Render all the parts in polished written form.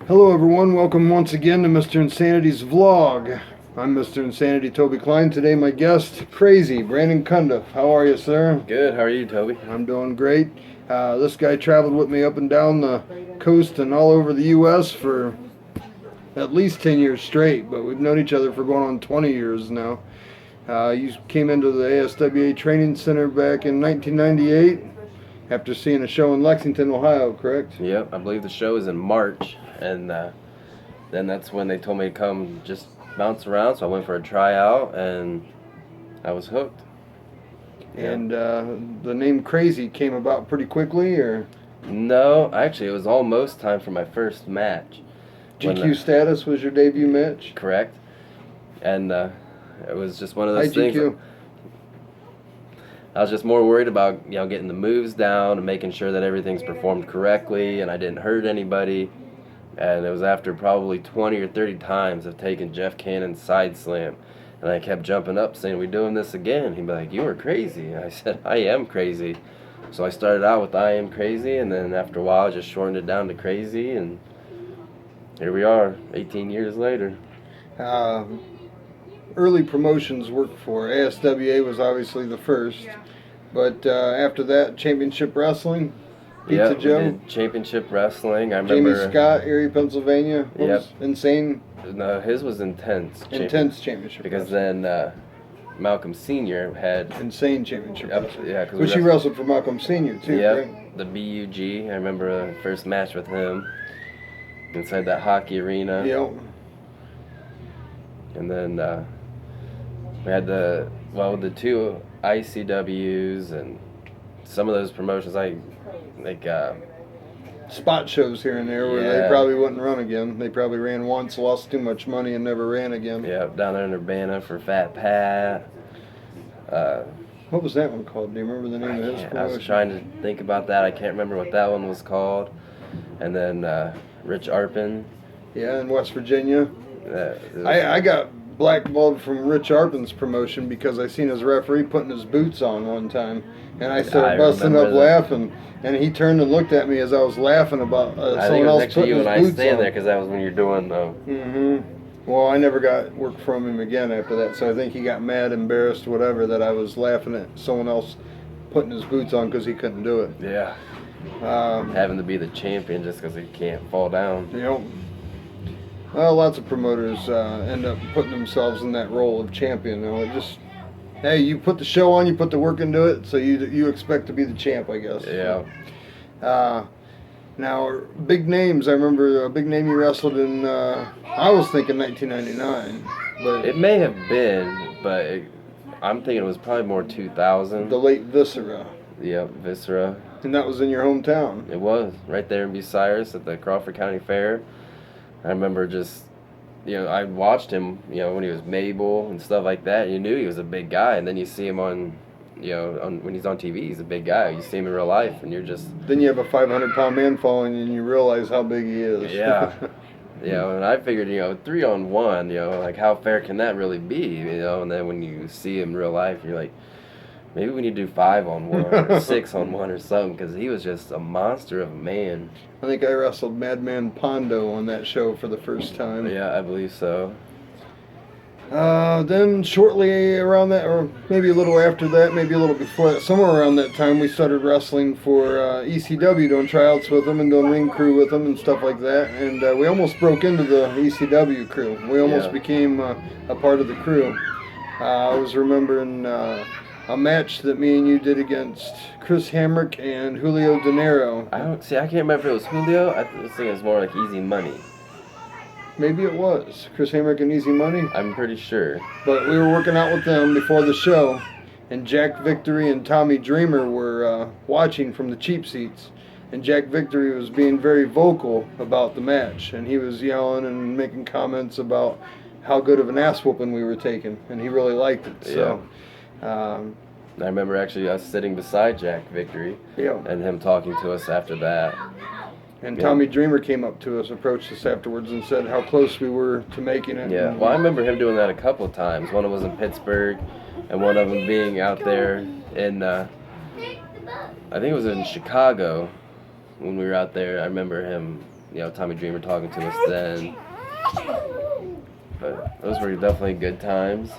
Hello everyone, welcome once again to Mr. Insanity's vlog. I'm Mr. Insanity, Toby Klein. Today my guest, Krazy, Brandon Cundiff. How are you, sir? Good, how are you, Toby? I'm doing great. This guy traveled with me up and down the coast and all over the U.S. for at least 10 years straight, but we've known each other for going on 20 years now. You came into the ASWA Training Center back in 1998 after seeing a show in Lexington, Ohio, correct? Yep, I believe the show is in March, and then that's when they told me to come just bounce around, so I went for a tryout, and I was hooked. Yeah. And the name Krazy came about pretty quickly, or? No, actually, it was almost time for my first match. GQ Status was your debut match? Correct. And it was just one of those Hi, things. GQ. I was just more worried about, getting the moves down and making sure that everything's performed correctly and I didn't hurt anybody. And it was after probably 20 or 30 times of taking Jeff Cannon's side slam. And I kept jumping up saying, "We doing this again?" He'd be like, "You were crazy." I said, "I am crazy." So I started out with "I am crazy," and then after a while I just shortened it down to Krazy, and here we are, 18 years later. Early promotions worked for. ASWA was obviously the first, but after that, Championship Wrestling, Pizza We Joe, did Championship Wrestling. I Jamie remember. Scott, Erie, Pennsylvania. What Yep. was Insane? No, his was Intense. Intense Championship Because Wrestling. then Malcolm Sr. had. Insane Championship Yep, Wrestling. yeah, 'cause Which you wrestled for Malcolm Sr. too, Yep, right? the BUG. I remember the first match with him inside that hockey arena. Yep. And then we had the two ICWs and some of those promotions Spot shows here and there where they Yeah. probably wouldn't run again. They probably ran once, lost too much money, and never ran again. down there in Urbana for Fat Pat. What was that one called? Do you remember the name of his I promotion? was trying to think about that. I can't remember what that one was called. And then Rich Arpin. Yeah, in West Virginia. Uh, I got blackballed from Rich Arpin's promotion because I seen his referee putting his boots on one time, and I started busting up remember that. laughing, and he turned and looked at me as I was laughing about I think someone it was else actually putting you his and I boots staying on. there because that was when you're doing Well, I never got work from him again after that, so I think he got mad, embarrassed, whatever, that I was laughing at someone else putting his boots on because he couldn't do it. Yeah. Um, Having to be the champion just because he can't fall down. You know, well, lots of promoters end up putting themselves in that role of champion. You know, it just, hey, you put the show on, you put the work into it, so you expect to be the champ, I guess. Yeah. Now, big names. I remember a big name you wrestled in. I was thinking 1999, but It may have been, but I'm thinking it was probably more 2000. the late Viscera, Yep, Viscera. and that was in your hometown. It was right there in Bucyrus at the Crawford County Fair. I remember just, I watched him, when he was Mabel and stuff like that. You knew he was a big guy, and then you see him on, when he's on TV, he's a big guy. You see him in real life, and you're just. Then you have a 500-pound man following you, and you realize how big he is. Yeah. And I figured, 3-on-1, like how fair can that really be, and then when you see him in real life, you're like, maybe we need to do 5-on-1 or 6-on-1 or something, because he was just a monster of a man. I think I wrestled Madman Pondo on that show for the first time. Yeah, I believe so. Then shortly around that, or maybe a little after that, maybe a little before that, somewhere around that time, we started wrestling for ECW, doing tryouts with them and doing ring crew with them and stuff like that. And we almost broke into the ECW crew. We almost became a part of the crew. I was remembering a match that me and you did against Chris Hamrick and Julio De Niro. I can't remember if it was Julio. I was thinking it was more like Easy Money. Maybe it was Chris Hamrick and Easy Money. I'm pretty sure. But we were working out with them before the show, and Jack Victory and Tommy Dreamer were watching from the cheap seats. And Jack Victory was being very vocal about the match, and he was yelling and making comments about how good of an ass whooping we were taking, and he really liked it. So, I remember actually us sitting beside Jack Victory and him talking to us after that. And Tommy Dreamer came up to us, approached us afterwards, and said how close we were to making it. Yeah, well, I remember him doing that a couple of times. One of them was in Pittsburgh, and one of them being out there in, I think it was in Chicago when we were out there. I remember him Tommy Dreamer talking to us then. But those were definitely good times.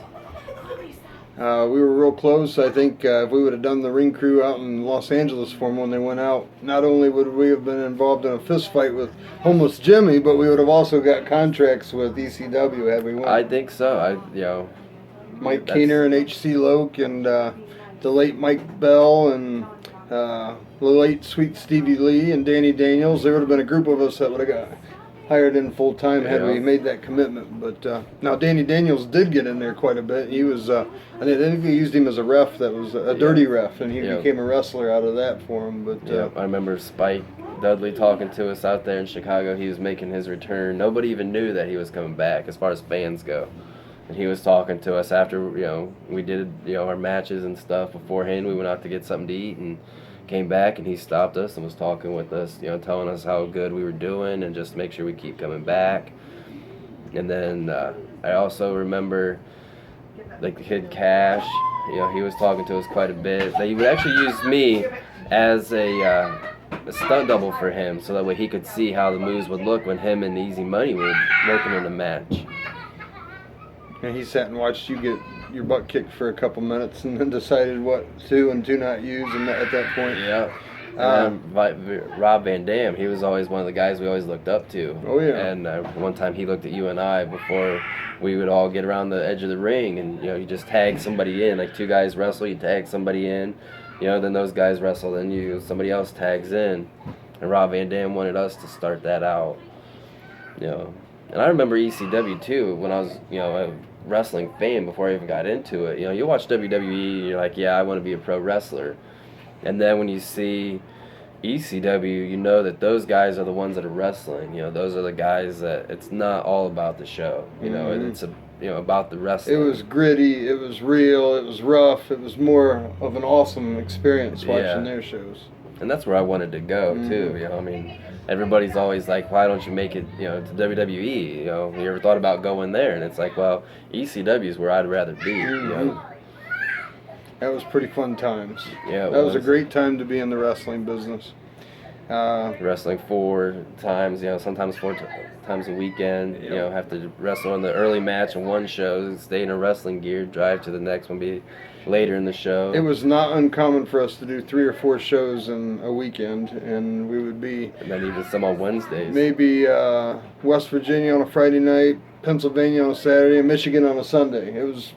We were real close. I think if we would have done the ring crew out in Los Angeles for them when they went out, not only would we have been involved in a fist fight with Homeless Jimmy, but we would have also got contracts with ECW had we won. I think so. Mike Keener and H.C. Loke and the late Mike Bell and the late Sweet Stevie Lee and Danny Daniels. There would have been a group of us that would have got hired in full time had we made that commitment. But now Danny Daniels did get in there quite a bit. He was, I think they used him as a ref that was a dirty ref, and he became a wrestler out of that for him. But I remember Spike Dudley talking to us out there in Chicago. He was making his return. Nobody even knew that he was coming back as far as fans go. And he was talking to us after we did our matches and stuff beforehand. We went out to get something to eat and came back, and he stopped us and was talking with us, telling us how good we were doing and just make sure we keep coming back. And then I also remember like the kid Cash, he was talking to us quite a bit. He would actually use me as a stunt double for him, so that way he could see how the moves would look when him and Easy Money were working in a match. And he sat and watched you get your butt kicked for a couple minutes and then decided what to and to not use at that point. Yeah. And Rob Van Dam, he was always one of the guys we always looked up to. Oh, yeah. And one time he looked at you and I before we would all get around the edge of the ring, and you just tag somebody in. Like two guys wrestle, you tag somebody in. Then those guys wrestle, then somebody else tags in. And Rob Van Dam wanted us to start that out. And I remember ECW too when I was a wrestling fan before I even got into it. You watch WWE, you're like, yeah, I want to be a pro wrestler. And then when you see ECW, you know that those guys are the ones that are wrestling. Those are the guys that it's not all about the show. It's about the wrestling. It was gritty, it was real, it was rough, it was more of an awesome experience watching their shows. And that's where I wanted to go too. Everybody's always like, why don't you make it, to WWE? You ever thought about going there? And it's like, well, ECW is where I'd rather be. That was pretty fun times. Yeah, that was a great time to be in the wrestling business. Wrestling 4 times, sometimes 4 times a weekend. Have to wrestle in the early match in one show, stay in a wrestling gear, drive to the next one, be later in the show. It was not uncommon for us to do 3 or 4 shows in a weekend, and we would be... And then even some on Wednesdays. Maybe West Virginia on a Friday night, Pennsylvania on a Saturday, and Michigan on a Sunday. It was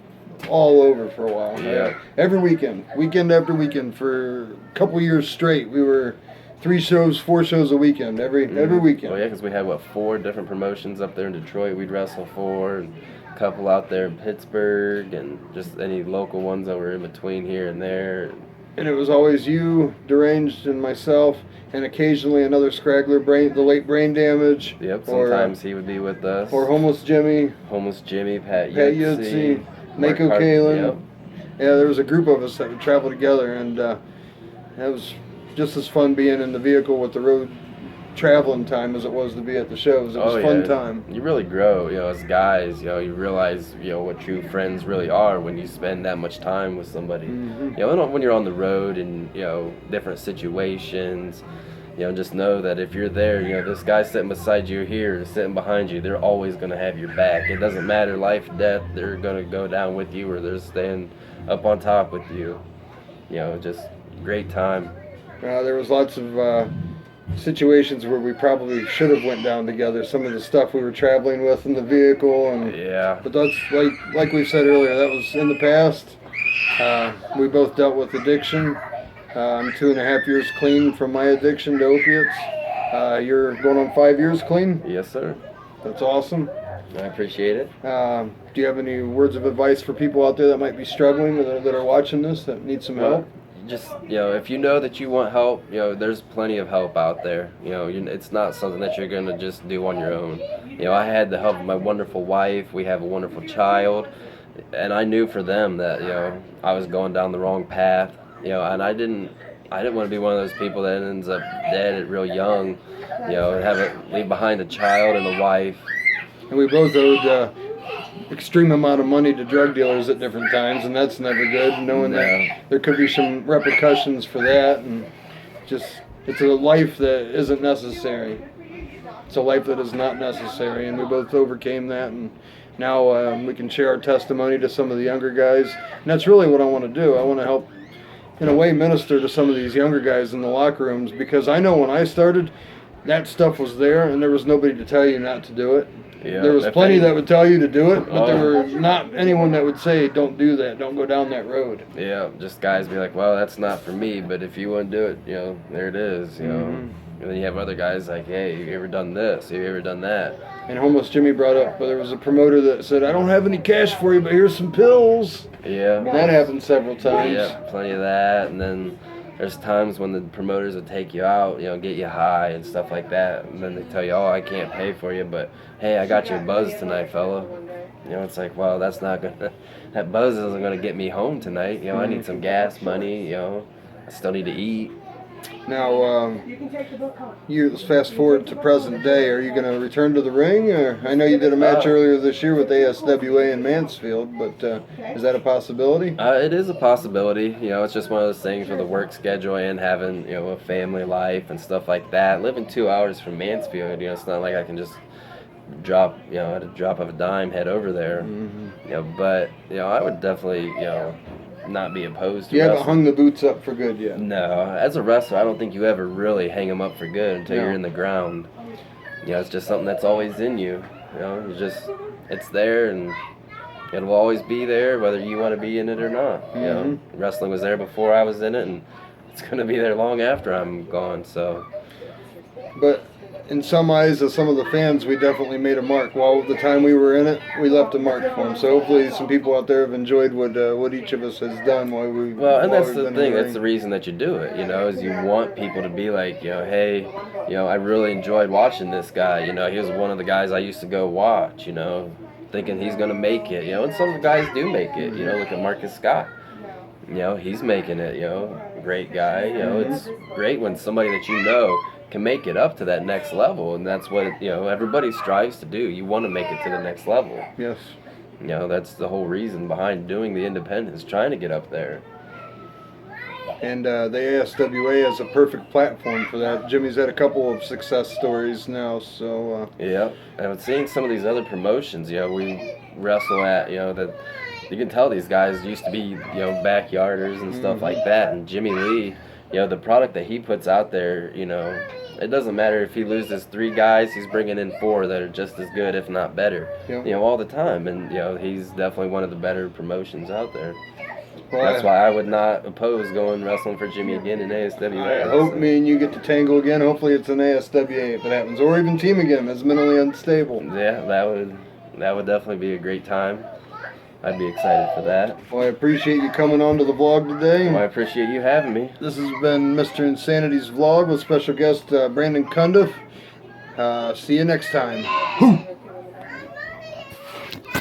all over for a while. Yeah. Every weekend after weekend, for a couple years straight, we were 3 shows, 4 shows a weekend, every weekend. Well, yeah, because we had, 4 different promotions up there in Detroit we'd wrestle for, and a couple out there in Pittsburgh, and just any local ones that were in between here and there. And it was always you, Deranged, and myself, and occasionally another scraggler, the late Brain Damage. Yep, sometimes he would be with us. Or Homeless Jimmy. Pat Yutzi. Mako Kalin. Yep. Yeah, there was a group of us that would travel together, and it was just as fun being in the vehicle with the road traveling time as it was to be at the shows. It was a fun time. You really grow, as guys. You realize, what true friends really are when you spend that much time with somebody. When you're on the road and different situations. Just know that if you're there, this guy sitting beside you here, sitting behind you, they're always going to have your back. It doesn't matter, life, death, they're going to go down with you, or they're staying up on top with you. Just great time. There was lots of situations where we probably should have went down together. Some of the stuff we were traveling with in the vehicle, and but that's like we said earlier, that was in the past. We both dealt with addiction. I'm 2.5 years clean from my addiction to opiates. You're going on 5 years clean? Yes, sir. That's awesome. I appreciate it. Do you have any words of advice for people out there that might be struggling, that are watching this, that need some help? Just, if you know that you want help, there's plenty of help out there. It's not something that you're going to just do on your own. I had the help of my wonderful wife. We have a wonderful child. And I knew for them that, I was going down the wrong path. And I didn't want to be one of those people that ends up dead at real young, leave behind a child and a wife. And we both owed extreme amount of money to drug dealers at different times, and that's never good, knowing that there could be some repercussions for that, and just, it's a life that isn't necessary. It's a life that is not necessary, and we both overcame that, and now we can share our testimony to some of the younger guys, and that's really what I want to do. I want to help, in a way, minister to some of these younger guys in the locker rooms, because I know when I started, that stuff was there, and there was nobody to tell you not to do it. Yeah, there was plenty that would tell you to do it, but there were not anyone that would say, don't do that, don't go down that road. Yeah, just guys be like, well, that's not for me, but if you want to do it, you know, there it is, you know. And then you have other guys like, hey, have you ever done this? Have you ever done that? And almost Jimmy brought up, but there was a promoter that said, I don't have any cash for you, but here's some pills. Yeah. That happened several times. Yeah, plenty of that. And then there's times when the promoters would take you out, you know, get you high and stuff like that. And then they tell you, oh, I can't pay for you, but hey, I got you a buzz tonight, fella. You know, it's like, well, that buzz isn't going to get me home tonight. You know, I need some gas money, you know, I still need to eat. Now, let's fast forward to present day. Are you going to return to the ring? Or, I know you did a match earlier this year with ASWA in Mansfield, but is that a possibility? It is a possibility. You know, it's just one of those things with the work schedule and having, you know, a family life and stuff like that. Living 2 hours from Mansfield, you know, it's not like I can just drop, you know, at a drop of a dime, head over there. You know, but, you know, I would definitely, you know, not be opposed to You haven't wrestling. hung the boots up for good yet. No, as a wrestler, I don't think you ever really hang them up for good until you're in the ground. You know, it's just something that's always in you. You know, it's there and it will always be there whether you want to be in it or not. You know, wrestling was there before I was in it, and it's going to be there long after I'm gone. So, but in some eyes of some of the fans, we definitely made a mark. While the time we were in it, we left a mark for them. So hopefully some people out there have enjoyed what each of us has done while we. Well, and that's we've the been in thing. ring. That's the reason that you do it. You know, is you want people to be like, you know, hey, you know, I really enjoyed watching this guy. You know, he was one of the guys I used to go watch. You know, thinking he's gonna make it. You know, and some of the guys do make it. You know, look at Marcus Scott. You know, he's making it. You know, great guy. You know, it's great when somebody that you know can make it up to that next level, and that's what, you know, everybody strives to do. You want to make it to the next level. Yes. You know, that's the whole reason behind doing the independence, trying to get up there. And the ASWA is a perfect platform for that. Jimmy's had a couple of success stories now, so. Yeah, and seeing some of these other promotions, you know, we wrestle at, you know, that you can tell these guys used to be, you know, backyarders and stuff like that. And Jimmy Lee, you know, the product that he puts out there, you know, it doesn't matter if he loses 3 guys, he's bringing in 4 that are just as good, if not better, you know, all the time. And, you know, he's definitely one of the better promotions out there. Well, that's why I would not oppose going wrestling for Jimmy again in ASWA. I hope me and you get to tangle again. Hopefully it's an ASWA if it happens. Or even team again as mentally unstable. Yeah, that would definitely be a great time. I'd be excited for that. Well, I appreciate you coming on to the vlog today. Well, I appreciate you having me. This has been Mr. Insanity's vlog with special guest Brandon Cundiff. See you next time.